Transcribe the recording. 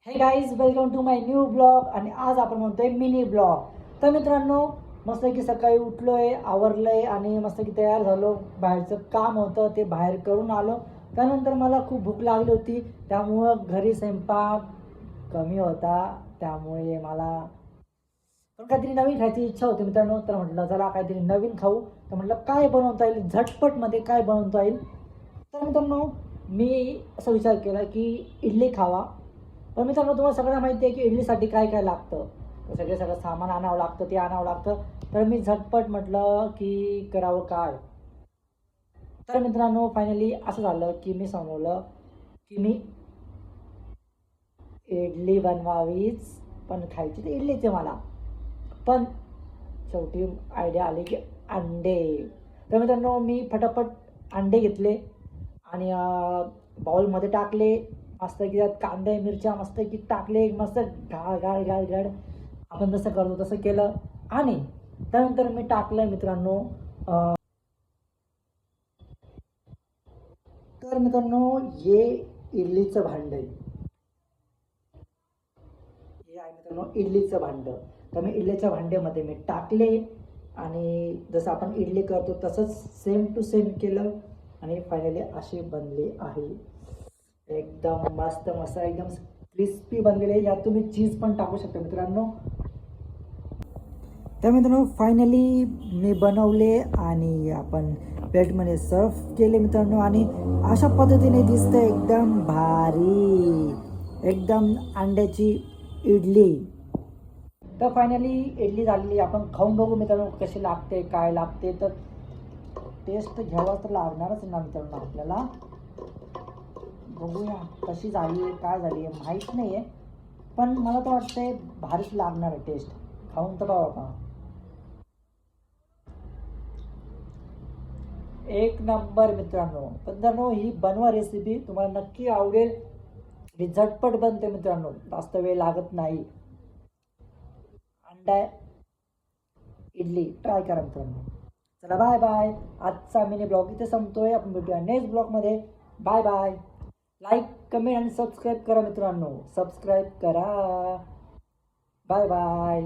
हे guys, welcome to my new blog. आणि आज आपण म्हणतोय मिनी ब्लॉग. तर मित्रांनो, मस्त की सकाळी उठलोय, आवरलंय आणि मस्त की तयार झालो. बाहेरचं काम होतं ते बाहेर करून आलो. त्यानंतर मला खूप भूक लागली होती, त्यामुळं घरी स्वयंपाक कमी होता, त्यामुळे मला पण काहीतरी नवीन खायची इच्छा होती मित्रांनो. तर म्हटलं चला काहीतरी नवीन खाऊ. तर म्हटलं काय बनवता येईल झटपटमध्ये, काय बनवता येईल. तर मित्रांनो, मी असा विचार केला की इडली खावा. पण मित्रांनो, तुम्हाला सगळ्यांना माहिती आहे की इडलीसाठी काय काय लागतं. तर सगळं सामान आणावं लागतं, ते आणावं लागतं. तर मी झटपट म्हटलं की करावं काय. तर मित्रांनो, फायनली असं झालं की मी समजलं की मी इडली बनवावीच, पण खायची तर इडलीच आहे मला. पण शेवटी आयडिया आली की अंडे. तर मित्रांनो, मी फटाफट अंडे घेतले आणि बाउलमध्ये टाकले. मस्त की त्यात कांदे मिरच्या मस्त की टाकले, मस्त गाळ गाळ गाळ गाळ आपण जसं करतो तसं केलं. आणि त्यानंतर मी टाकलं मित्रांनो, तर मित्रांनो हे इडलीचं भांड आहे. हे आहे मित्रांनो इडलीचं भांडं. तर मी इडलीच्या भांड्यामध्ये मी टाकले आणि जसं आपण इडली करतो तसंच सेम टू सेम केलं आणि फायनली असे बनले आहे. एकदम मस्त मस्त एकदम क्रिस्पी बनलेले. यात तुम्ही चीज पण टाकू शकता मित्रांनो. तर मित्रांनो, फायनली मी बनवले आणि आपण प्लेटमध्ये सर्व केले मित्रांनो. आणि अशा पद्धतीने दिसतं एकदम भारी, एकदम अंड्याची इडली. तर फायनली इडली झालेली. आपण खाऊन बघू मित्रांनो कशी लागते, काय लागते. तर टेस्ट घ्यावा तर लागणारच ना मित्रांनो आपल्याला. बघूया कशी झाली आहे, काय झाली आहे माहीत नाही आहे, पण मला तर वाटतंय भारीच लागणार आहे टेस्ट. खाऊन तर बघा का. एक नंबर मित्रांनो. मित्रांनो, ही बनवा रेसिपी, तुम्हाला नक्की आवडेल. ही झटपट बनते मित्रांनो, जास्त वेळ लागत नाही. अंडा इडली ट्राय करा मित्रांनो. चला बाय बाय. आजचा मिनी ब्लॉग इथे संपतोय. आपण भेटूया नेक्स्ट ब्लॉगमध्ये. Bye bye. लाईक, कमेंट आणि सबस्क्राईब करा मित्रांनो. सबस्क्राईब करा. Bye bye.